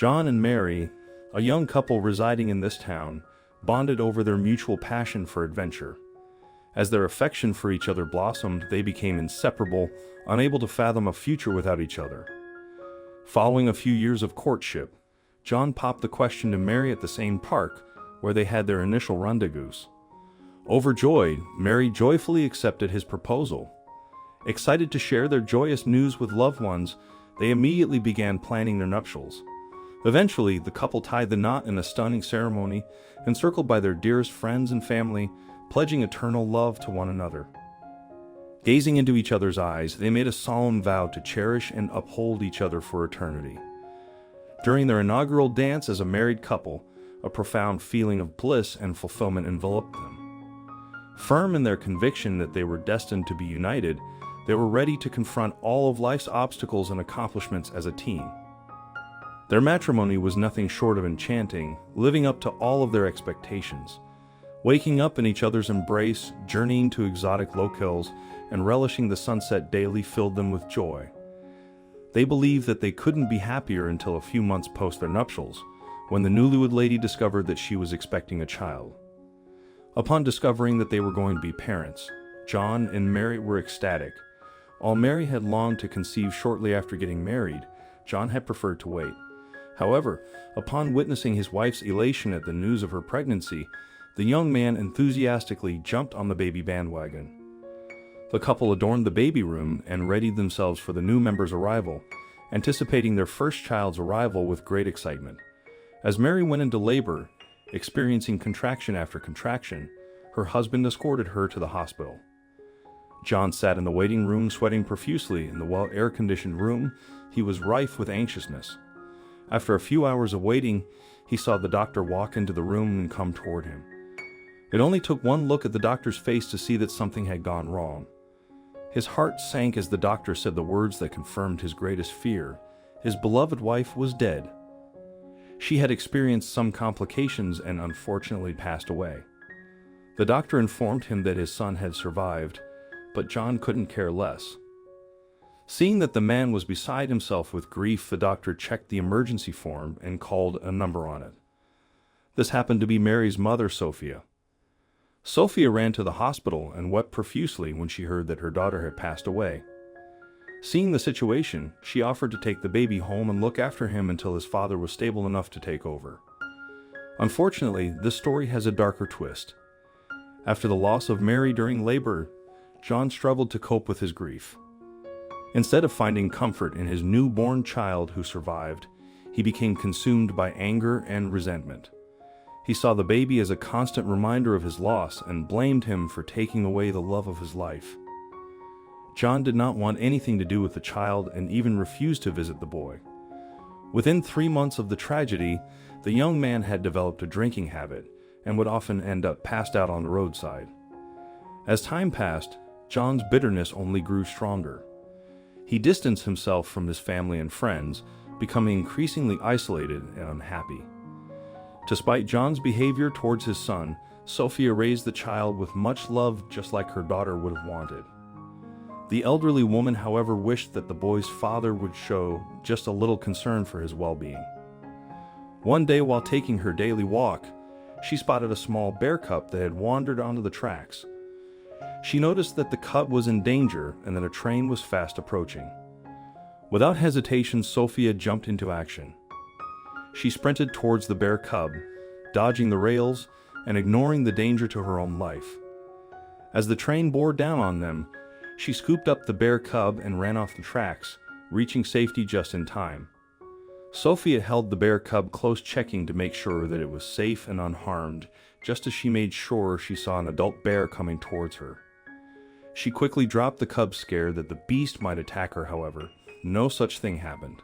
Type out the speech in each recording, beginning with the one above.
John and Mary, a young couple residing in this town, bonded over their mutual passion for adventure. As their affection for each other blossomed, they became inseparable, unable to fathom a future without each other. Following a few years of courtship, John popped the question to Mary at the same park where they had their initial rendezvous. Overjoyed, Mary joyfully accepted his proposal. Excited to share their joyous news with loved ones, they immediately began planning their nuptials. Eventually, the couple tied the knot in a stunning ceremony, encircled by their dearest friends and family, pledging eternal love to one another. Gazing into each other's eyes, they made a solemn vow to cherish and uphold each other for eternity. During their inaugural dance as a married couple, a profound feeling of bliss and fulfillment enveloped them. Firm in their conviction that they were destined to be united, they were ready to confront all of life's obstacles and accomplishments as a team. Their matrimony was nothing short of enchanting, living up to all of their expectations. Waking up in each other's embrace, journeying to exotic locales, and relishing the sunset daily filled them with joy. They believed that they couldn't be happier until a few months post their nuptials, when the newlywed lady discovered that she was expecting a child. Upon discovering that they were going to be parents, John and Mary were ecstatic. While Mary had longed to conceive shortly after getting married, John had preferred to wait. However, upon witnessing his wife's elation at the news of her pregnancy, the young man enthusiastically jumped on the baby bandwagon. The couple adorned the baby room and readied themselves for the new member's arrival, anticipating their first child's arrival with great excitement. As Mary went into labor, experiencing contraction after contraction, her husband escorted her to the hospital. John sat in the waiting room sweating profusely. In the well-air-conditioned room, he was rife with anxiousness. After a few hours of waiting, he saw the doctor walk into the room and come toward him. It only took one look at the doctor's face to see that something had gone wrong. His heart sank as the doctor said the words that confirmed his greatest fear. His beloved wife was dead. She had experienced some complications and unfortunately passed away. The doctor informed him that his son had survived, but John couldn't care less. Seeing that the man was beside himself with grief, the doctor checked the emergency form and called a number on it. This happened to be Mary's mother, Sophia. Sophia ran to the hospital and wept profusely when she heard that her daughter had passed away. Seeing the situation, she offered to take the baby home and look after him until his father was stable enough to take over. Unfortunately, this story has a darker twist. After the loss of Mary during labor, John struggled to cope with his grief. Instead of finding comfort in his newborn child who survived, he became consumed by anger and resentment. He saw the baby as a constant reminder of his loss and blamed him for taking away the love of his life. John did not want anything to do with the child and even refused to visit the boy. Within 3 months of the tragedy, the young man had developed a drinking habit and would often end up passed out on the roadside. As time passed, John's bitterness only grew stronger. He distanced himself from his family and friends, becoming increasingly isolated and unhappy. Despite John's behavior towards his son, Sophia raised the child with much love, just like her daughter would have wanted. The elderly woman, however, wished that the boy's father would show just a little concern for his well-being. One day, while taking her daily walk, she spotted a small bear cub that had wandered onto the tracks. She noticed that the cub was in danger and that a train was fast approaching. Without hesitation, Sophia jumped into action. She sprinted towards the bear cub, dodging the rails and ignoring the danger to her own life. As the train bore down on them, she scooped up the bear cub and ran off the tracks, reaching safety just in time. Sophia held the bear cub close, checking to make sure that it was safe and unharmed, just as she made sure she saw an adult bear coming towards her. She quickly dropped the cub, scared that the beast might attack her. However, no such thing happened.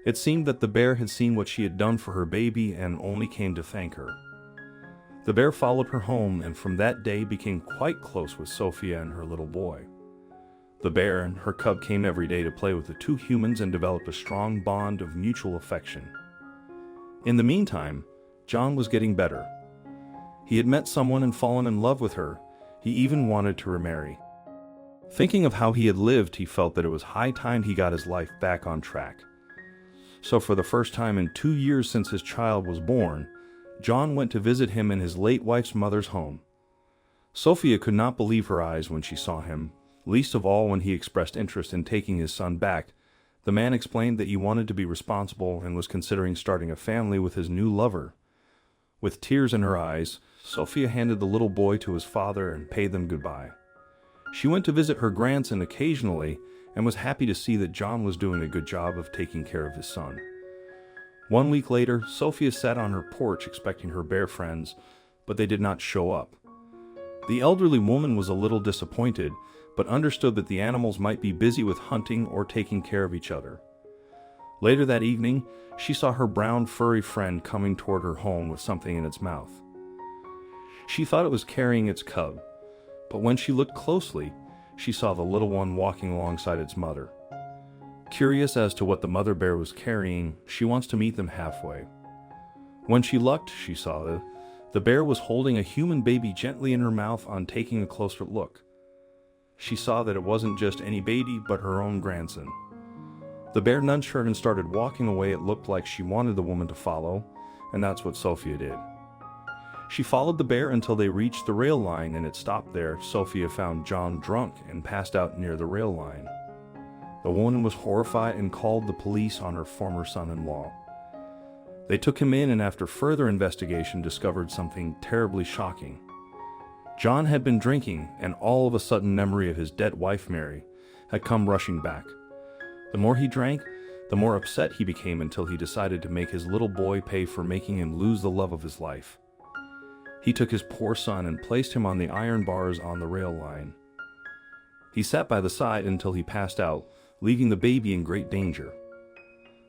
It seemed that the bear had seen what she had done for her baby and only came to thank her. The bear followed her home and from that day became quite close with Sophia and her little boy. The bear and her cub came every day to play with the two humans and developed a strong bond of mutual affection. In the meantime, John was getting better. He had met someone and fallen in love with her. He even wanted to remarry. Thinking of how he had lived, he felt that it was high time he got his life back on track. So for the first time in 2 years since his child was born, John went to visit him in his late wife's mother's home. Sophia could not believe her eyes when she saw him, least of all when he expressed interest in taking his son back. The man explained that he wanted to be responsible and was considering starting a family with his new lover. With tears in her eyes, Sophia handed the little boy to his father and paid them goodbye. She went to visit her grandson occasionally and was happy to see that John was doing a good job of taking care of his son. 1 week later, Sophia sat on her porch expecting her bear friends, but they did not show up. The elderly woman was a little disappointed, but understood that the animals might be busy with hunting or taking care of each other. Later that evening, she saw her brown furry friend coming toward her home with something in its mouth. She thought it was carrying its cub, but when she looked closely, she saw the little one walking alongside its mother. Curious as to what the mother bear was carrying, she wants to meet them halfway. When she looked, she saw the bear was holding a human baby gently in her mouth. On taking a closer look, she saw that it wasn't just any baby, but her own grandson. The bear nudged her and started walking away. It looked like she wanted the woman to follow, and that's what Sophia did. She followed the bear until they reached the rail line, and it stopped there. Sophia found John drunk and passed out near the rail line. The woman was horrified and called the police on her former son-in-law. They took him in and after further investigation discovered something terribly shocking. John had been drinking, and all of a sudden memory of his dead wife Mary had come rushing back. The more he drank, the more upset he became until he decided to make his little boy pay for making him lose the love of his life. He took his poor son and placed him on the iron bars on the rail line. He sat by the side until he passed out, leaving the baby in great danger.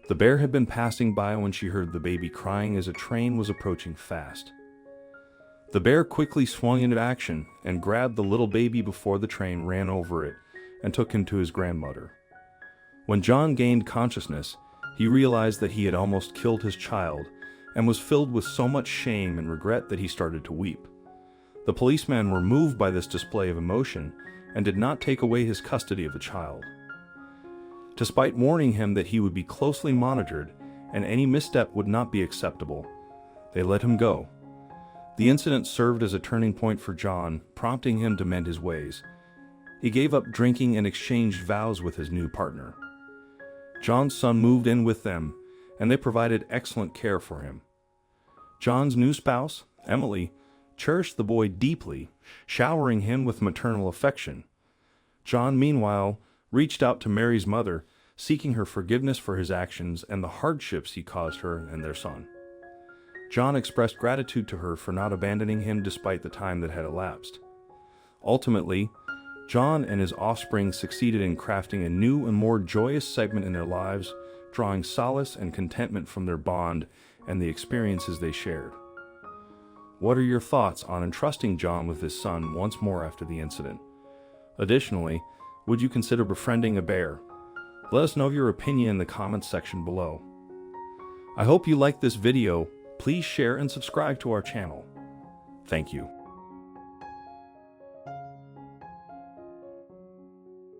The bear had been passing by when she heard the baby crying as a train was approaching fast. The bear quickly swung into action and grabbed the little baby before the train ran over it and took him to his grandmother. When John gained consciousness, he realized that he had almost killed his child and was filled with so much shame and regret that he started to weep. The policemen were moved by this display of emotion and did not take away his custody of the child. Despite warning him that he would be closely monitored and any misstep would not be acceptable, they let him go. The incident served as a turning point for John, prompting him to mend his ways. He gave up drinking and exchanged vows with his new partner. John's son moved in with them, and they provided excellent care for him. John's new spouse, Emily, cherished the boy deeply, showering him with maternal affection. John, meanwhile, reached out to Mary's mother, seeking her forgiveness for his actions and the hardships he caused her and their son. John expressed gratitude to her for not abandoning him despite the time that had elapsed. Ultimately, John and his offspring succeeded in crafting a new and more joyous segment in their lives, drawing solace and contentment from their bond and the experiences they shared. What are your thoughts on entrusting John with his son once more after the incident? Additionally, would you consider befriending a bear? Let us know your opinion in the comments section below. I hope you liked this video. Please share and subscribe to our channel. Thank you.